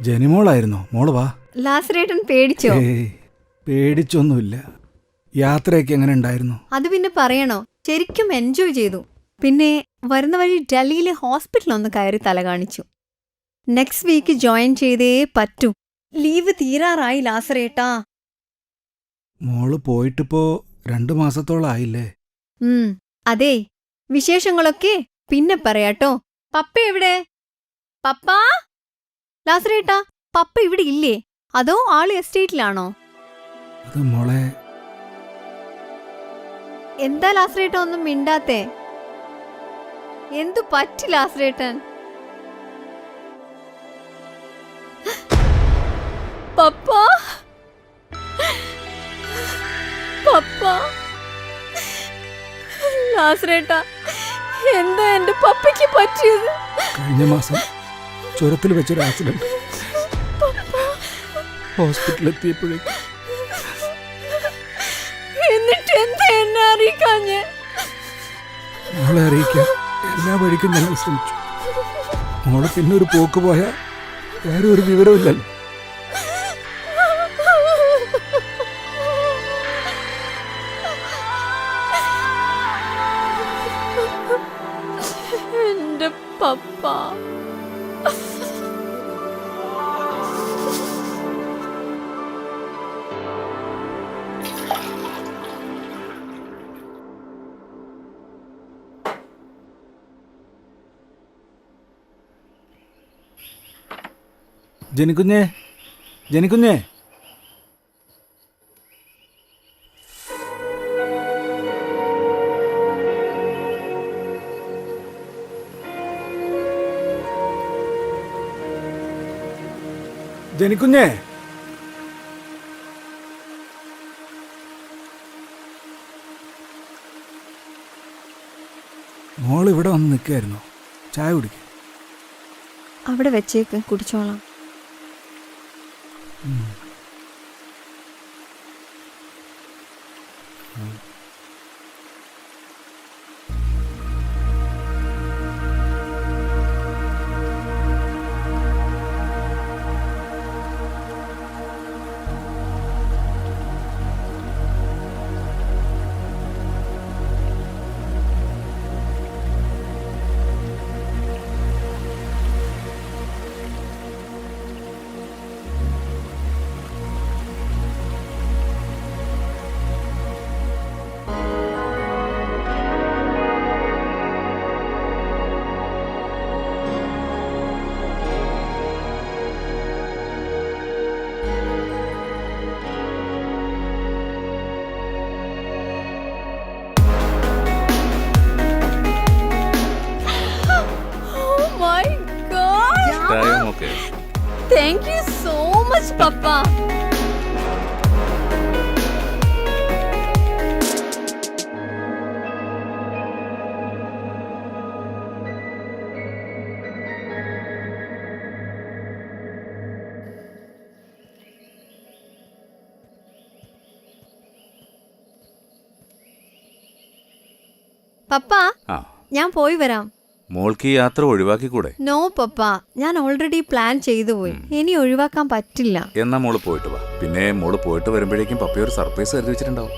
ജനിമോളായിരുന്നോ? മോള് വാ. ലാസറേട്ടൻ പേടിച്ചോ? പേടിച്ചൊന്നുമില്ല. യാത്രയൊക്കെ എങ്ങനെ ഉണ്ടായിരുന്നു? അത് പിന്നെ പറയണോ, ശരിക്കും എൻജോയ് ചെയ്തു. പിന്നെ വരുന്ന വഴി ഡൽഹിയിലെ ഹോസ്പിറ്റലൊന്ന് കയറി തല കാണിച്ചു. നെക്സ്റ്റ് വീക്ക് ജോയിൻ ചെയ്തേ പറ്റൂ. ലീവ് തീരാറായി ലാസറേട്ടാ. മോള് പോയിട്ടിപ്പോ 2 മാസത്തോളം ആയില്ലേ? അതെ, വിശേഷങ്ങളൊക്കെ പിന്നെ പറയാട്ടോ. പപ്പ എവിടെ? പപ്പാ? ലാസറേട്ടാ, പപ്പ ഇവിടെ ഇല്ലേ? അതോ ആള് എസ്റ്റേറ്റിലാണോ? അത് മോളെ. എന്താ ലാസറേട്ടൻ ഒന്നും മിണ്ടാത്തേ? എന്തു പറ്റി ലാസറേട്ടൻ? പപ്പ, പപ്പ, ലാസറേട്ടാ, എന്താ എന്റെ പപ്പയ്ക്ക് പറ്റിയത്? കഴിഞ്ഞ മാസം ചുരത്തിൽ വെച്ചൊരു ആക്സിഡന്റ്. ഹോസ്പിറ്റലിലെത്തിയപ്പോഴേക്കും. എന്നിട്ട് എന്താ എന്നെ അറിയിക്കാഞ്ഞേ? മോളെ അറിയിക്കാൻ എല്ലാ വഴിക്കും ഞങ്ങൾ ശ്രമിച്ചു. മോളെ പിന്നെ ഒരു പോക്ക് പോയാൽ വേറെ ഒരു വിവരമില്ലല്ലോ. എന്റെ പപ്പ. ജനിക്കുഞ്ഞേ, ജനിക്കുഞ്ഞേ. ജനിക്കുഞ്ഞേ. മോൾ ഇവിടെ വന്ന് നിൽക്കായിരുന്നോ? ചായ കുടിക്ക. അവിടെ വെച്ചേക്ക്, കുടിച്ചോളാം. Thank you so much, Papa. പപ്പ, ഞാൻ പോയി വരാം. മോൾക്ക് ഈ യാത്ര ഒഴിവാക്കിക്കൂടെ? നോ പപ്പ, ഞാൻ ഓൾറെഡി പ്ലാൻ ചെയ്തു പോയി. ഇനി ഒഴിവാക്കാൻ പറ്റില്ല. എന്നാ മോള് പോയിട്ട് വാ. പിന്നെ മോള് പോയിട്ട് വരുമ്പോഴേക്കും പപ്പ ഒരു സർപ്രൈസ് കരുതി വെച്ചിട്ടുണ്ടാവും.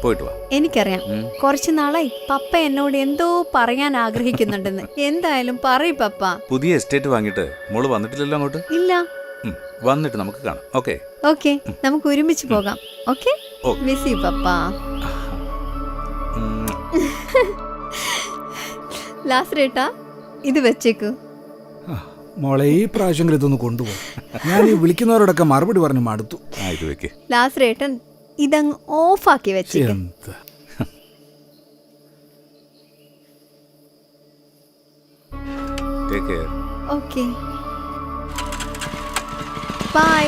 പോയിട്ട് വാ. എനിക്കറിയാം, കുറച്ചു നാളായി പപ്പ എന്നോട് എന്തോ പറയാൻ ആഗ്രഹിക്കുന്നുണ്ടെന്ന്. എന്തായാലും പറയ് പപ്പ. പുതിയ എസ്റ്റേറ്റ് വാങ്ങിയിട്ട് മോള് വന്നിട്ടില്ലല്ലോ അങ്ങോട്ട്? ഇല്ല. വന്നിട്ട് നമുക്ക് കാണാം. ഓക്കെ ഓക്കെ, നമുക്ക് ഒരുമിച്ച് പോകാം. ഓക്കെ, മിസ് യു പപ്പ. ലാസറേട്ടാ, ഇത് വെച്ചേക്കു. മോളെ, ഈ പ്രാവശ്യം ഇതൊന്ന് കൊണ്ടുപോകും. ഞാൻ ഈ വിളിക്കുന്നവരോടൊക്കെ മറുപടി പറഞ്ഞു മടുത്തു. ലാസറേട്ടൻ, ഇതങ്ങ് ഓഫാക്കി വെച്ചേക്ക്. Okay, bye.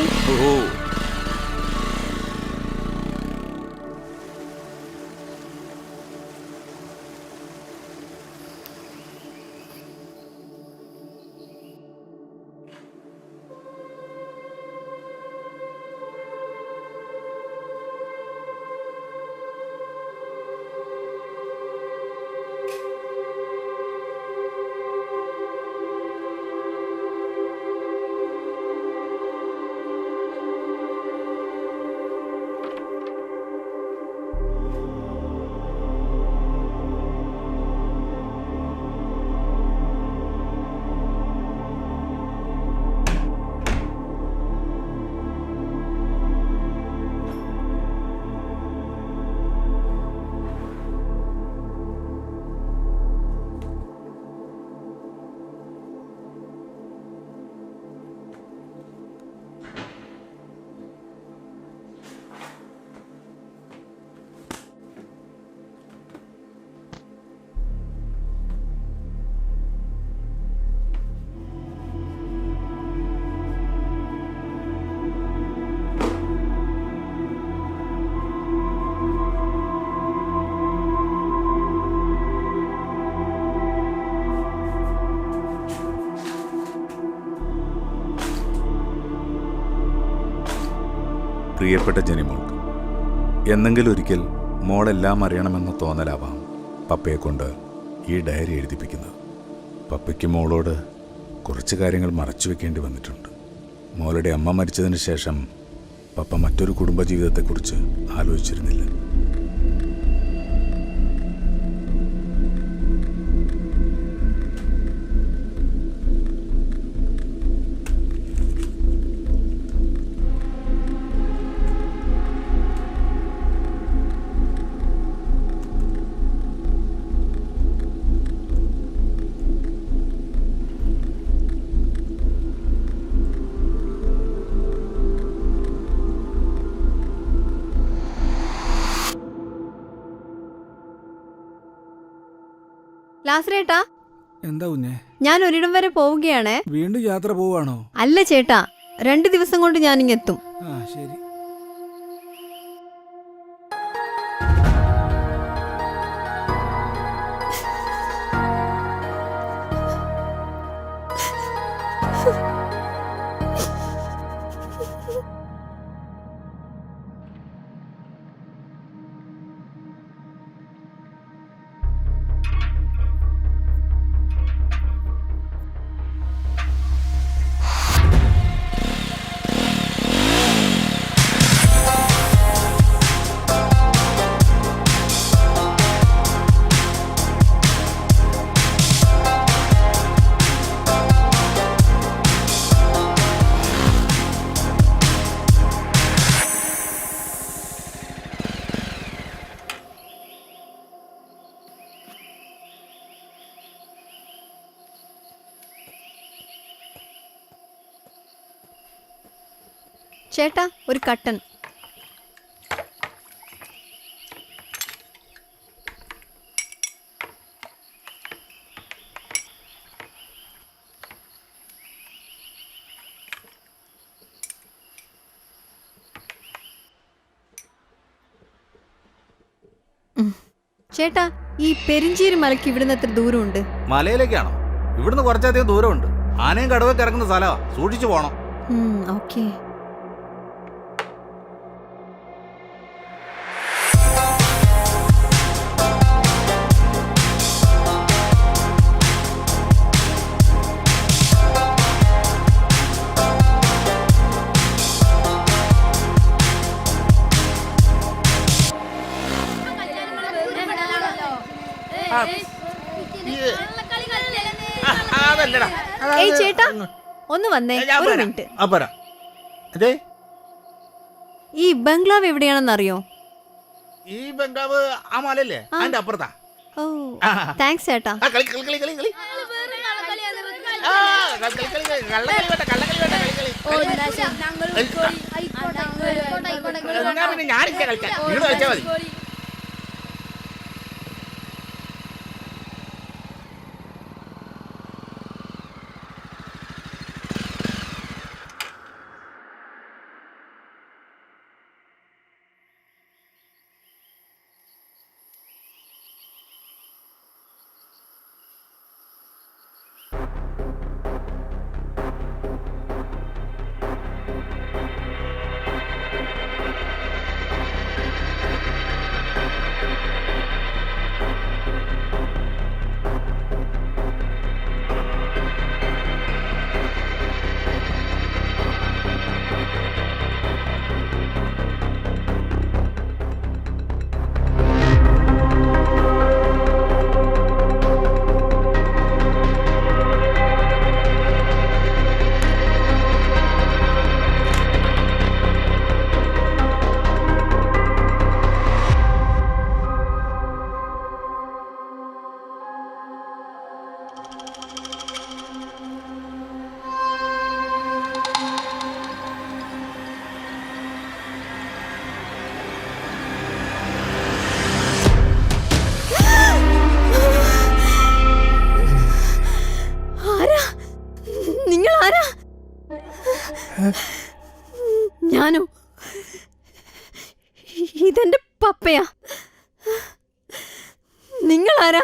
പ്രിയപ്പെട്ട ജനിമോൾക്ക്. എന്നെങ്കിലും ഒരിക്കൽ മോളെല്ലാം അറിയണമെന്ന തോന്നലാവാം പപ്പയെ കൊണ്ട് ഈ ഡയറി എഴുതിപ്പിക്കുന്നത്. പപ്പയ്ക്ക് മോളോട് കുറച്ച് കാര്യങ്ങൾ മറച്ചു വെക്കേണ്ടി വന്നിട്ടുണ്ട്. മോളുടെ അമ്മ മരിച്ചതിന് ശേഷം പപ്പ മറ്റൊരു കുടുംബജീവിതത്തെക്കുറിച്ച് ആലോചിച്ചിരുന്നില്ല. ലാസറേട്ടാ, എന്താ കുഞ്ഞേ, ഞാൻ ഒരിടം വരെ പോവുകയാണേ. വീണ്ടും യാത്ര പോവാണോ? അല്ല ചേട്ടാ, 2 ദിവസം കൊണ്ട് ഞാനിങ്ങെത്തും. ആ ശരി. ചേട്ടാ, ഒരു കട്ടൻ. ചേട്ടാ, ഈ പെരിഞ്ചീരി മലയ്ക്ക് ഇവിടുന്ന് എത്ര ദൂരമുണ്ട്? മലയിലേക്കാണോ? ഇവിടുന്ന് കുറച്ചധികം ദൂരമുണ്ട്. ആനയും കടവൊക്കെ ഇറങ്ങുന്ന സ്ഥലമാ, സൂക്ഷിച്ചു പോണം. ഓക്കേ. ഏയ് ചേട്ടാ, ഒന്ന് വന്നേ, ഒരു മിനിറ്റ്. അതെ, ഈ ബംഗ്ലാവ് എവിടെയാണെന്നറിയോ? ഈ ബംഗാവ് ആ മലല്ലേ, അതിന്റെ അപ്പുറത്താ. ഓ, താങ്ക്സ് ചേട്ടാ. ഞാനിങ്ങനെ കളിക്കാം, നിങ്ങൾ കളിച്ചാൽ മതി. ഞാനോ? ഇതെന്റെ പപ്പയാ. നിങ്ങളാരാ?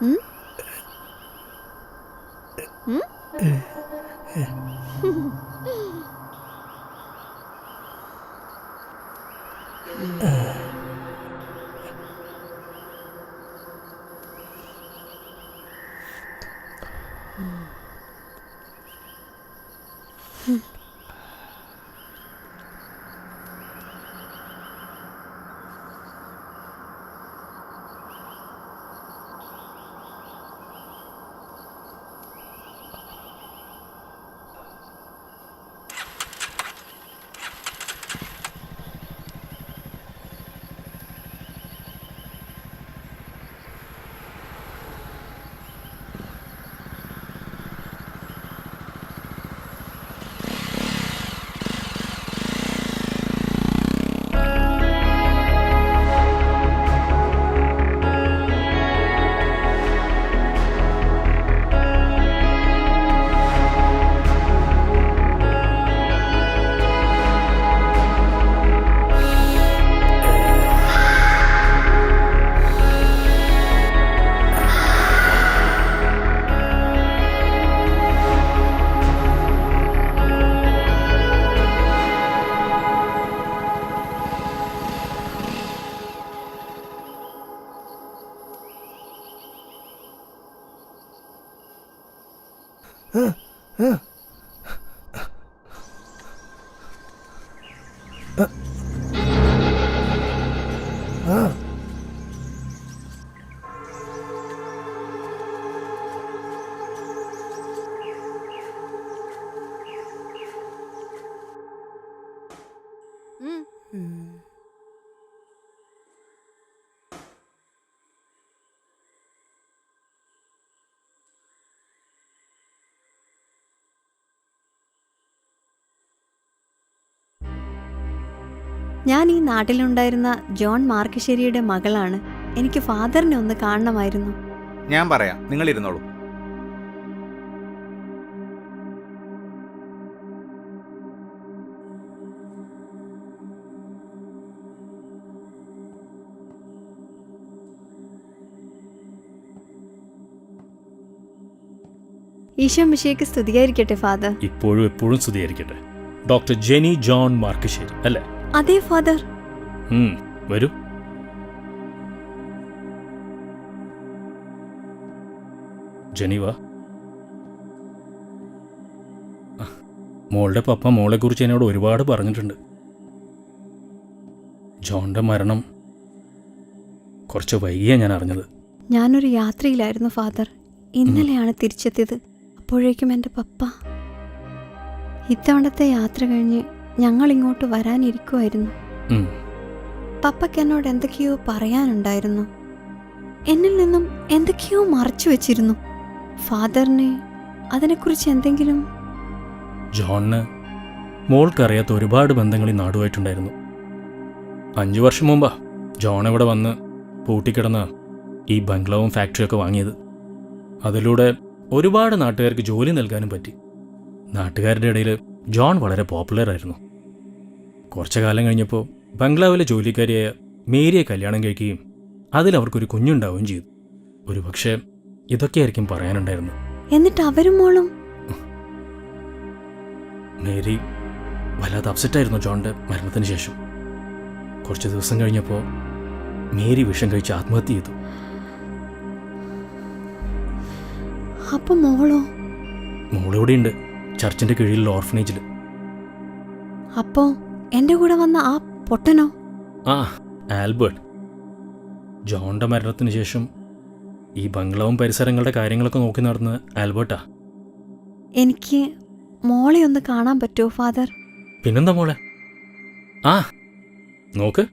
ഉം? ഉം? ഞാൻ ഈ നാട്ടിലുണ്ടായിരുന്ന ജോൺ മാർക്കശ്ശേരിയുടെ മകളാണ്. എനിക്ക് ഫാദറിനെ ഒന്ന് കാണണമായിരുന്നു. ഞാൻ പറയാം, നിങ്ങൾ ഇരുന്നോളൂ. ഈശോ മിശിഹായ്ക്ക് സ്തുതിയായിരിക്കട്ടെ ഫാദർ. ഇപ്പോഴും എപ്പോഴും സ്തുതിയായിരിക്കട്ടെ. ഡോക്ടർ ജെനി ജോൺ മാർക്കശ്ശേരി അല്ലേ? അതെ ഫാദർ. വരൂ. ജെനിവ, മോളുടെ പപ്പ മോളെക്കുറിച്ച് എന്നോട് ഒരുപാട് പറഞ്ഞിട്ടുണ്ട്. ജോണിന്റെ മരണം കുറച്ച് വൈകിയാണ് ഞാൻ അറിഞ്ഞത്. ഞാനൊരു യാത്രയിലായിരുന്നു ഫാദർ. ഇന്നലെയാണ് തിരിച്ചെത്തിയത്. അപ്പോഴേക്കും എൻ്റെ പപ്പ. ഇത്തവണത്തെ യാത്ര കഴിഞ്ഞ് ഞങ്ങൾ ഇങ്ങോട്ട് വരാനിരിക്കുമായിരുന്നു. പപ്പയ്ക്ക് എന്നോട് എന്തൊക്കെയോ പറയാനുണ്ടായിരുന്നു. എന്നിൽ നിന്നും എന്തൊക്കെയോ മറച്ചു വെച്ചിരുന്നു. ഫാദറിന് അതിനെക്കുറിച്ച് എന്തെങ്കിലും? ജോണിന് മോൾക്കറിയാത്ത ഒരുപാട് ബന്ധങ്ങൾ ഈ നാടുമായിട്ടുണ്ടായിരുന്നു. 5 വർഷം മുമ്പാ ജോൺ ഇവിടെ വന്ന് പൂട്ടിക്കിടന്ന ഈ ബംഗ്ലാവും ഫാക്ടറിയൊക്കെ വാങ്ങിയത്. അതിലൂടെ ഒരുപാട് നാട്ടുകാർക്ക് ജോലി നൽകാനും പറ്റി. നാട്ടുകാരുടെ ഇടയിൽ ജോൺ വളരെ പോപ്പുലറായിരുന്നു. കുറച്ചു കാലം കഴിഞ്ഞപ്പോൾ ബംഗ്ലാവിലെ ജോലിക്കാരിയായ മേരിയെ കല്യാണം കഴിക്കുകയും അതിലവർക്കൊരു കുഞ്ഞുണ്ടാവുകയും ചെയ്തു. ഒരുപക്ഷെ ഇതൊക്കെയായിരിക്കും പറയാനുണ്ടായിരുന്നു. എന്നിട്ട് അവരും മോളും? മേരി വല്ലാതെ അപ്സെറ്റായിരുന്നു ജോണിന്റെ മരണത്തിന് ശേഷം. കുറച്ച് ദിവസം കഴിഞ്ഞപ്പോൾ മേരി വിഷം കഴിച്ച് ആത്മഹത്യ ചെയ്തു. അപ്പൊ മോളോ? മോളിവിടെയുണ്ട്, ചർച്ചിന്റെ കീഴിലുള്ള ഓർഫനേജിൽ. അപ്പോ എന്റെ കൂടെ വന്ന ആ പൊട്ടനോ? ആ, ആൽബർട്ട്. ജോണിന്റെ മരണത്തിന് ശേഷം ഈ ബംഗ്ലാവും പരിസരങ്ങളുടെ കാര്യങ്ങളൊക്കെ നോക്കി നടന്ന ആൽബർട്ടാ. എനിക്ക് മോളെ ഒന്ന് കാണാൻ പറ്റുമോ ഫാദർ? പിന്നെന്താ മോളെ? ആ, നോക്ക്.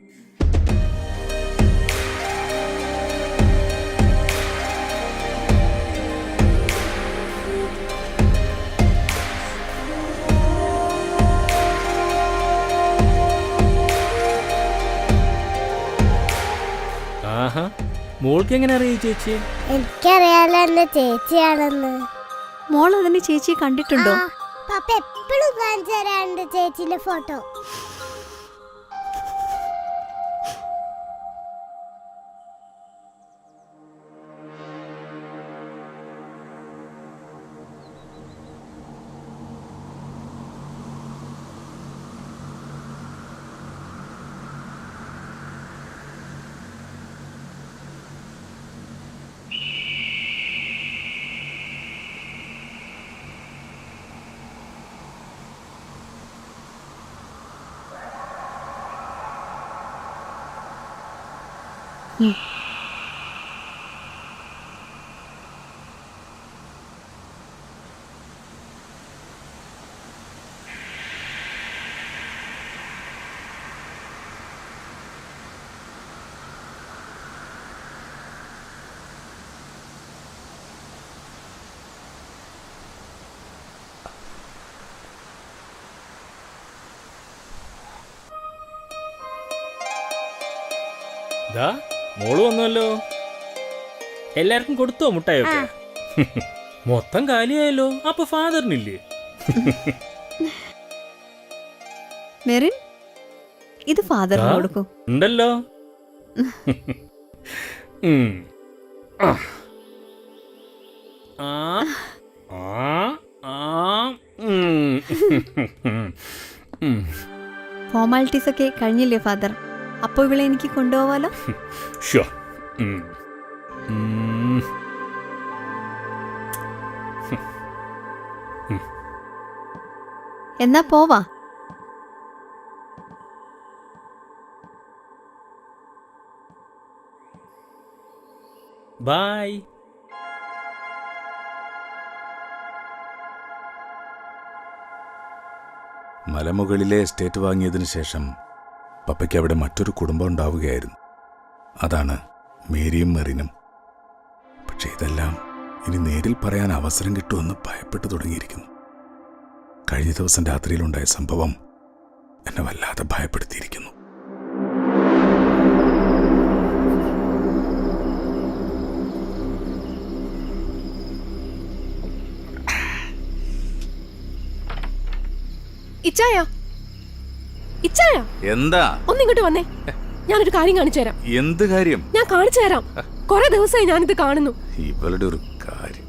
ആഹാ, മോൾക്ക് എങ്ങനെ അറിയാം ചേച്ചി? എനിക്കറിയാലോ എന്റെ ചേച്ചിയാണെന്ന്. മോൾ അതിന് ചേച്ചിയെ കണ്ടിട്ടുണ്ടോ? പപ്പ എപ്പോഴും കാണിച്ചു തരാറുണ്ട് ചേച്ചിന്റെ ഫോട്ടോ. ദാ മോള് വന്നല്ലോ. എല്ലാവർക്കും കൊടുത്തോ മുട്ടായൊക്കെ? മൊത്തം കാലിയായല്ലോ. അപ്പൊ ഫാദറിനില്ലേ? മെറിൻ, ഇത് ഫാദറിന് കൊടുക്കൂ. ഉണ്ടല്ലോ. ആ ആ ആ ഫോർമാലിറ്റീസ് ഒക്കെ കഴിഞ്ഞില്ലേ ഫാദർ? അപ്പോൾ ഇവിടെ എനിക്ക് കൊണ്ടുപോവാലോ? ഷോ. എന്നാ പോവാ. ബൈ. മലമുകളിലെ എസ്റ്റേറ്റ് വാങ്ങിയതിനു ശേഷം പപ്പയ്ക്ക് അവിടെ മറ്റൊരു കുടുംബം ഉണ്ടാവുകയായിരുന്നു. അതാണ് മേരിയും മെറിനും. പക്ഷെ ഇതെല്ലാം ഇനി നേരിൽ പറയാൻ അവസരം കിട്ടുമെന്ന് ഭയപ്പെട്ടു തുടങ്ങിയിരിക്കുന്നു. കഴിഞ്ഞ ദിവസം രാത്രിയിലുണ്ടായ സംഭവം എന്നെ വല്ലാതെ ഭയപ്പെടുത്തിയിരിക്കുന്നു. ഇച്ചായ, ഇച്ചായ, എന്താ? ഒന്നിങ്ങോട്ട് വന്നേ. ഞാനൊരു കാര്യം കാണിച്ചു തരാം. എന്ത് കാര്യം? ഞാൻ കാണിച്ചു തരാം. കുറെ ദിവസമായി ഞാനിത് കാണുന്നു. ഇവളുടെ ഒരു കാര്യം.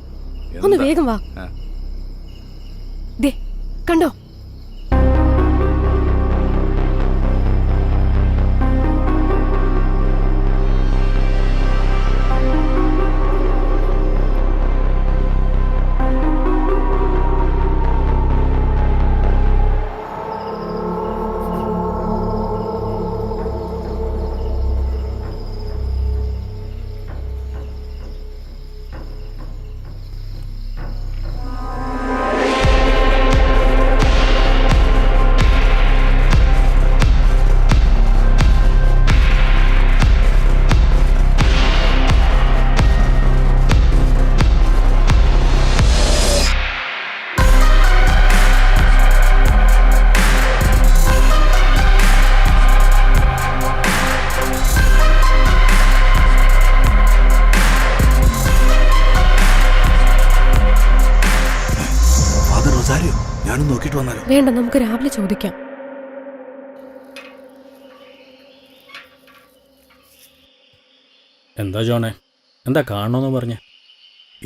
ഒന്ന് വേഗം വാ. ദേ കണ്ടോ? വേണ്ട, നമുക്ക് രാവിലെ ചോദിക്കാം. എന്താ ജോണേ, എന്താ കാണണമെന്ന് പറഞ്ഞ?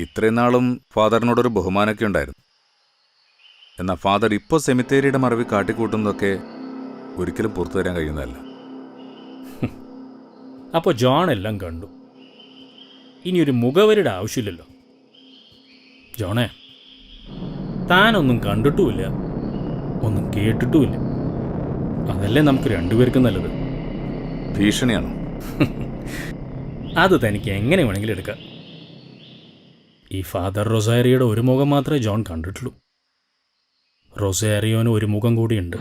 ഇത്രയും നാളും ഫാദറിനോടൊരു ബഹുമാനമൊക്കെ ഉണ്ടായിരുന്നു. എന്നാൽ ഫാദർ ഇപ്പോൾ സെമിത്തേരിയുടെ മറവിൽ കാട്ടിക്കൂട്ടുന്നതൊക്കെ ഒരിക്കലും പുറത്തു തരാൻ കഴിയുന്നതല്ല. അപ്പോൾ ജോൺ എല്ലാം കണ്ടു. ഇനിയൊരു മുഖവരുടെ ആവശ്യമില്ലല്ലോ. ജോണേ, താനൊന്നും കണ്ടിട്ടുമില്ല, ഒന്നും കേട്ടിട്ടുമില്ല. അതല്ലേ നമുക്ക് രണ്ടുപേർക്കും നല്ലത്. ഭീഷണിയാണോ? അത് തനിക്ക് എങ്ങനെ വേണമെങ്കിലും എടുക്കാം. ഈ ഫാദർ റൊസാരിയോയുടെ ഒരു മുഖം മാത്രമേ ജോൺ കണ്ടിട്ടുള്ളൂ. റൊസാരിയോന് ഒരു മുഖം കൂടിയുണ്ട്.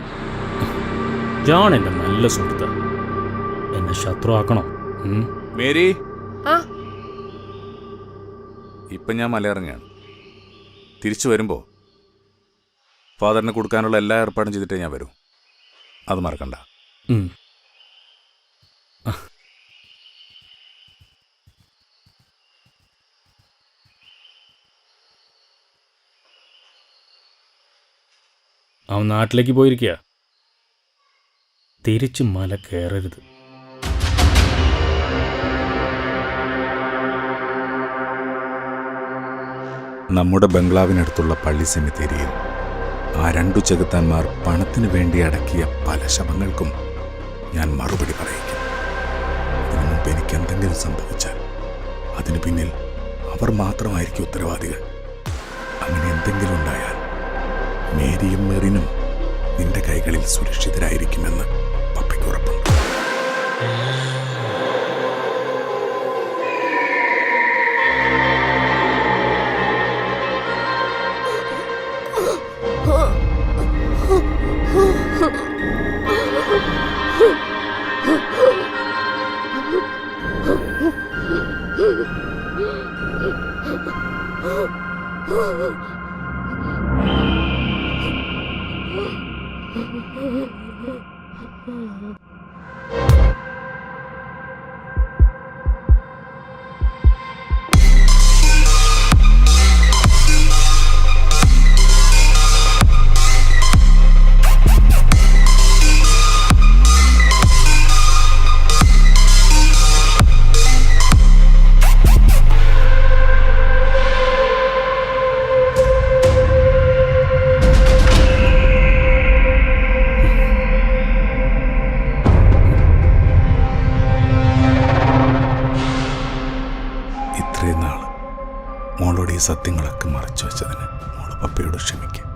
ജോൺ എൻ്റെ നല്ല സുഹൃത്ത്. എന്നെ ശത്രുവാക്കണോ? മേരി, ആ, ഇപ്പം ഞാൻ മലയിറങ്ങാണ്. തിരിച്ചു വരുമ്പോൾ ഫാദറിന് കൊടുക്കാനുള്ള എല്ലാ ഏർപ്പാടും ചെയ്തിട്ടേ ഞാൻ വരൂ. അത് മറക്കണ്ട. അവൻ നാട്ടിലേക്ക് പോയിരിക്കുക. തിരിച്ച് മല കയറരുത്. നമ്മുടെ ബംഗ്ലാവിനടുത്തുള്ള പള്ളി സെമിത്തേരിയിൽ ആ രണ്ടു ചെകുത്താന്മാർ പണത്തിന് വേണ്ടി അടക്കിയ പല ശവങ്ങൾക്കും ഞാൻ മറുപടി പറയിക്കും. അതിനു മുമ്പ് എനിക്ക് എന്തെങ്കിലും സംഭവിച്ചാൽ അതിനു പിന്നിൽ അവർ മാത്രമായിരിക്കും ഉത്തരവാദികൾ. അങ്ങനെ എന്തെങ്കിലും ഉണ്ടായാൽ മേരിയും മെറിനും നിന്റെ കൈകളിൽ സുരക്ഷിതരായിരിക്കുമെന്ന് പപ്പയ്ക്ക് ഉറപ്പുണ്ട്. ഇത്രയും നാൾ മോളോട് ഈ സത്യങ്ങളൊക്കെ മറച്ചു വെച്ചതിന് മോള് പപ്പയോട് ക്ഷമിക്കും.